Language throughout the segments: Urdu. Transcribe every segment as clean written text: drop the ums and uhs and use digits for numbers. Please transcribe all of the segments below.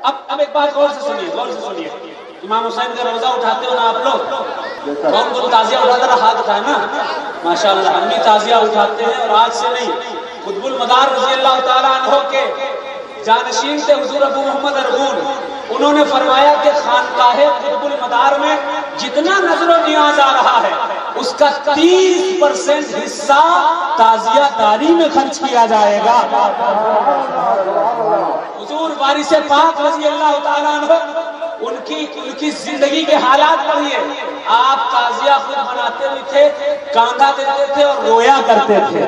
اب ایک بات غور سے سنیے امام حسین کا روزہ اٹھاتے ہو نا آپ لوگ؟ کون تعزیہ اٹھاتا رہا؟ ہاتھ اٹھائے نا؟ ماشاءاللہ ہم بھی تعزیہ اٹھاتے ہیں، اور آج سے نہیں، قطب المدار رضی اللہ تعالیٰ عنہ کے جانشین تھے حضور ابو محمد ارغون، انہوں نے فرمایا کہ خانقاہ قطب المدار میں جتنا نظر و نیاز آ رہا ہے اس کا 30% حصہ تعزیہ داری میں خرچ کیا جائے گا۔ حضور وارث پاک رضی اللہ تعالیٰ عنہ ان کی زندگی کے حالات پڑھیے، آپ تعزیہ خود بناتے بھی تھے، کاندھا دیتے تھے اور رویا کرتے تھے۔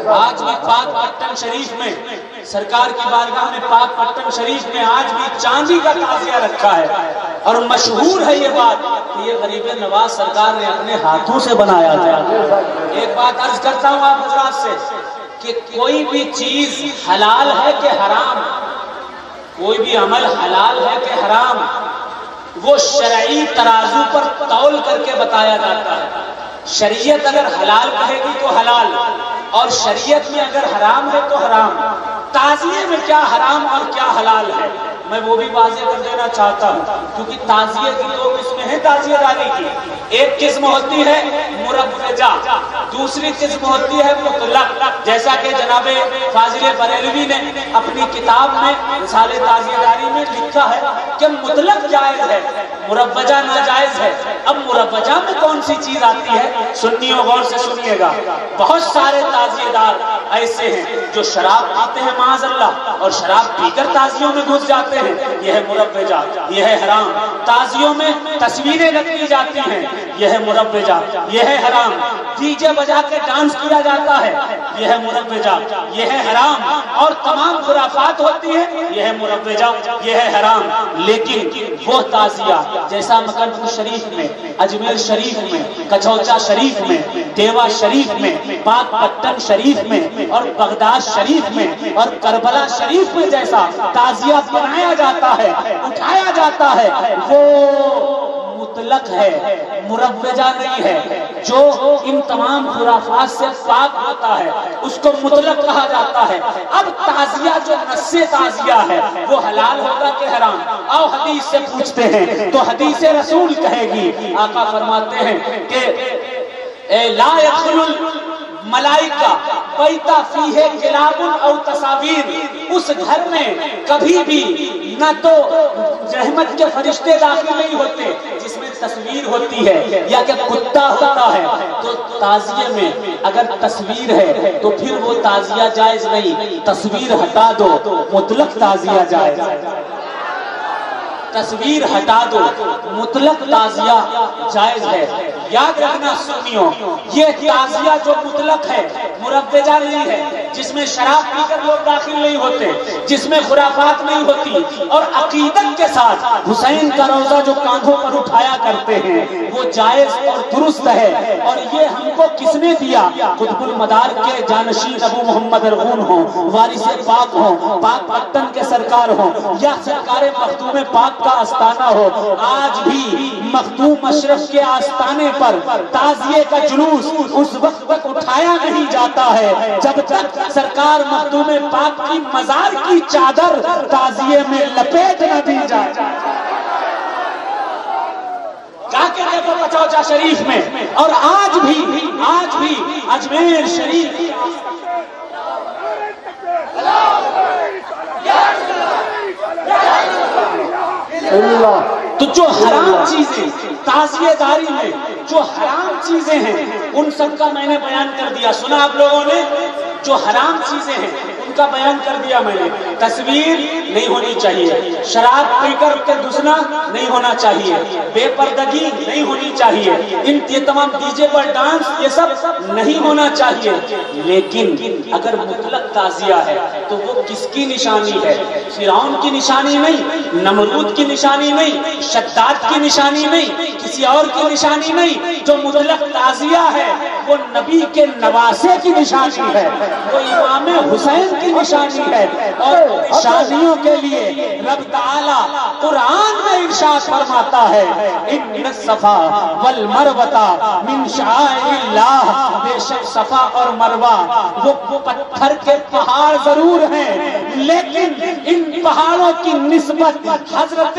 آج بھی پاک پٹن شریف میں، سرکار کی بارگاہ میں پاک پٹن شریف میں آج بھی چاندی کا تعزیہ رکھا ہے، اور مشہور ہے یہ بات کہ یہ غریب نواز سرکار نے اپنے ہاتھوں سے بنایا تھا۔ ایک بات عرض کرتا ہوں آپ حضرات سے کہ کوئی بھی چیز حلال ہے کہ حرام، کوئی بھی عمل حلال ہے کہ حرام، وہ شرعی ترازو پر تول کر کے بتایا جاتا ہے۔ شریعت اگر حلال کہے گی تو حلال، اور شریعت میں اگر حرام ہے تو حرام۔ تعزیے میں کیا حرام اور کیا حلال ہے میں وہ بھی واضح کر دینا چاہتا ہوں، کیونکہ تعزیے کی دو قسمیں ہیں تعزیہ داری کی۔ ایک قسم ہوتی ہے مربجہ، دوسری قسم ہوتی ہے مطلق، جیسا کہ جناب فاضل بریلوی نے اپنی کتاب میں رسالہ تعزیہ داری میں لکھا ہے کہ مطلق جائز ہے، مربجہ ناجائز ہے۔ اب مربجہ میں کون سی چیز آتی ہے؟ سنیو غور سے سنیے گا، بہت سارے تعزیہ دار ایسے ہیں جو شراب پیتے ہیں معاذ اللہ، اور شراب پی کر تعزیوں میں گھس جاتے ہیں، یہ ہے مربجہ، یہ ہے حرام۔ تعزیوں میں تصویریں لگی جاتی ہیں، یہ ہے مربجہ، یہ ہے حرام۔ ڈی جے بجا کے ڈانس کیا جاتا ہے، یہ ہے مربجہ، یہ ہے حرام۔ اور تمام خرافات ہوتی ہیں، یہ ہے مربجہ، یہ ہے حرام۔ لیکن وہ تعزیہ جیسا مکن پور شریف میں، اجمیر شریف میں، کچھوچا شریف میں، دیوا شریف میں، پاک پٹن شریف میں، اور بغداد شریف میں، اور کربلا شریف میں جیسا تعزیہ بنایا جاتا ہے، اٹھایا جاتا ہے، وہ مطلق ہے، مربجہ نہیں ہے۔ جو ان تمام خرافات سے پاک ہوتا ہے اس کو مطلق کہا جاتا ہے۔ اب تعزیہ جو نص تعزیہ ہے وہ حلال ہوگا کہ حرام؟ آؤ حدیث سے پوچھتے ہیں، تو حدیث رسول کہے گی، آقا فرماتے ہیں کہ لا يدخل الملائکہ بیت فیہ کلاب او تصاویر، اس گھر میں کبھی بھی نہ تو رحمت کے فرشتے داخل نہیں ہوتے جس میں تصویر ہوتی ہے یا کہ کتا ہوتا ہے۔ تو تعزیے میں اگر تصویر ہے تو پھر وہ تعزیہ جائز نہیں، تصویر ہٹا دو، مطلق تعزیہ جائز۔ تصویر ہٹا دو، مطلق تعزیہ جائز ہے۔ یاد رکھنا سنیو، یہ تعزیہ جو مطلق ہے مربجہ نہیں ہے، جس میں شراب پی کر لوگ داخل نہیں ہوتے، جس میں خرافات نہیں ہوتی، اور عقیدت کے ساتھ حسین کا روزہ جو کاندھوں پر اٹھایا کرتے ہیں وہ جائز اور درست ہے۔ اور یہ ہم کو کس نے دیا؟ قطب المدار کے جانشین ابو محمد ارغون ہوں، وارث پاک ہوں، پاک پٹن کے سرکار ہوں، یا سرکار مخدوم پاک کا آستانہ ہو۔ آج بھی مخدوم اشرف کے آستانے پر تعزیے کا جلوس اس وقت تک اٹھایا نہیں جاتا ہے جب تک سرکار مخدوم پاک کی مزار کی چادر تعزیے میں لپیٹ نہ دی جائے۔ جا کے دیکھو کچھوچا شریف میں، اور آج بھی اجمیر شریف تو جو حرام چیزیں تعزیہ داری میں جو حرام چیزیں ہیں ان سب کا میں نے بیان کر دیا، سنا آپ لوگوں نے؟ جو حرام چیزیں ہیں ان کا بیان کر دیا میں نے۔ تصویر نہیں ہونی چاہیے، شراب پی کر کے گھسنا نہیں ہونا چاہیے، بے پردگی نہیں ہونی چاہیے، یہ تمام ڈی جے پر ڈانس یہ سب نہیں ہونا چاہیے۔ لیکن اگر مطلق تعزیہ ہے تو وہ کس کی نشانی ہے؟ فرعون کی نشانی نہیں، نمرود کی نشانی نہیں، شداد کی نشانی نہیں، کسی اور کی نشانی نہیں۔ جو مطلق تعزیہ ہے وہ نبی کے نواسے کی نشانی ہے، وہ امام حسین کی نشانی ہے۔ اور نشانیوں کے لیے رب تعالیٰ قرآن میں ارشاد فرماتا ہے، ان الصفا والمروہ من شعائر اللہ، بے شک صفا اور مروہ وہ پتھر کے پہاڑ ضرور ہیں، لیکن ان پہاڑوں کی نسبت حضرت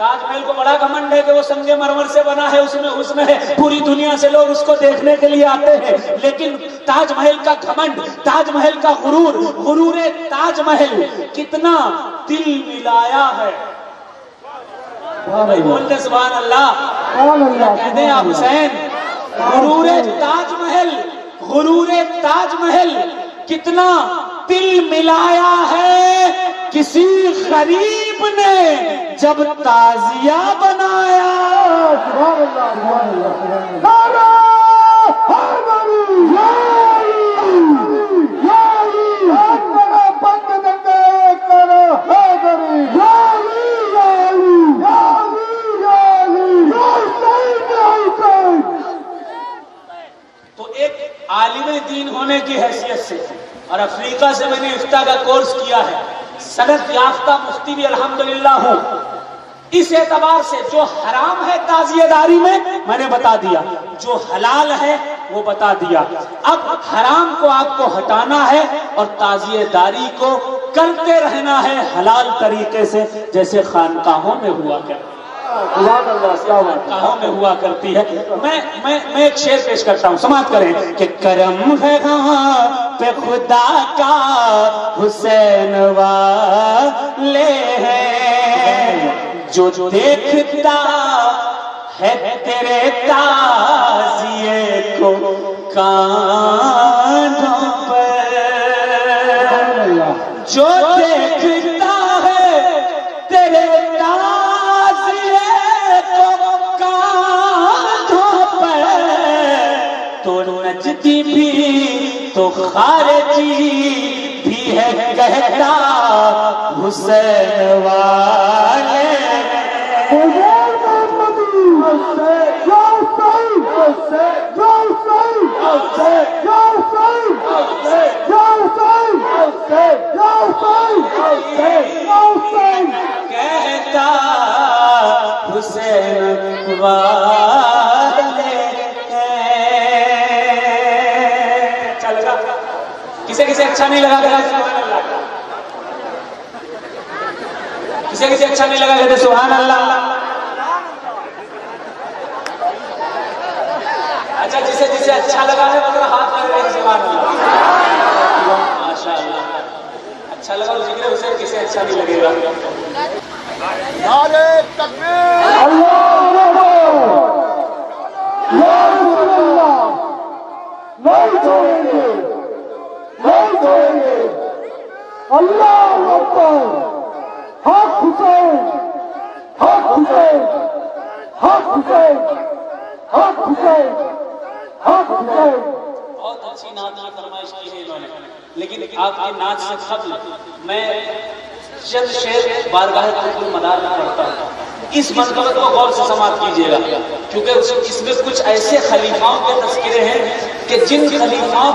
تاج محل کو بڑا گھمنڈ ہے کہ وہ سنگ مرمر سے بنا ہے، اس میں پوری دنیا سے لوگ اس کو دیکھنے کے لیے آتے ہیں، لیکن تاج محل کا گھمنڈ، تاج محل کا غرور تاج محل کتنا دل ملایا ہے۔ بولتے سبحان اللہ، کہتے ہیں آپ حسین، غرور تاج محل کتنا دل ملایا ہے، کسی غریب نے جب تعزیہ بنایا۔ سبحان اللہ، سبحان اللہ، نعرہ حیدری، یا علی، یا علی، اکبر بند دنگے کر حیدری، یا علی، یا علی، یا علی، یا علی، یا حسین، یا حسین۔ تو ایک عالم دین ہونے کی حیثیت سے، اور افریقہ سے میں نے افتاء کا کورس کیا ہے، سند یافتہ مفتی بھی الحمدللہ ہوں، اس اعتبار سے جو حرام ہے تعزیہ داری میں نے بتا دیا، جو حلال ہے وہ بتا دیا۔ اب حرام کو آپ کو ہٹانا ہے اور تعزیہ داری کو کرتے رہنا ہے حلال طریقے سے، جیسے خانقاہوں میں ہوا کرتا ہے، خانقاہوں میں ہوا کرتی ہے۔ میں ایک شعر پیش کرتا ہوں، سماعت کریں کہ کرم ہے ہاں پہ خدا کا حسین والے ہیں، جو دیکھتا ہے تیرے تعزیے کو کانٹوں پر، جو دیکھتا ہے تیرے تعزیے کو کانٹوں پر، تو نجدی بھی تو خارجی بھی ہے کہتا حسین والے۔ کہتا حسین والے۔ اچھا لگا؟ کسے اچھا نہیں لگا؟ کسے اچھا نہیں لگا کہتے سبحان اللہ۔ اچھا جسے اچھا لگا ہے وہ ہاتھ کر رہے ہیں سبحان اللہ، ماشاء اللہ۔ اچھا لگا ذکر حسین، کسے اچھا نہیں لگے گا؟ نعرہ تکبیر، اللہ اکبر، یا رسول اللہ، نہیں چھوڑیں گے، نہیں چھوڑیں گے، اللہ اکبر، حق حسین، حق حسین، حق حسین، حق حسین، حق حسین۔ بہت اچھی نعت کی فرمائش کی ہے انہوں نے، لیکن آپ کی نعت سے قبل میں چند شعر بارگاہ قطب المدار میں پڑھتا ہوں، اس منقبت کو غور سے سماعت کیجیے گا، کیونکہ اس میں کچھ ایسے خلیفاؤں کے تذکرے ہیں کہ جن خلیفاؤں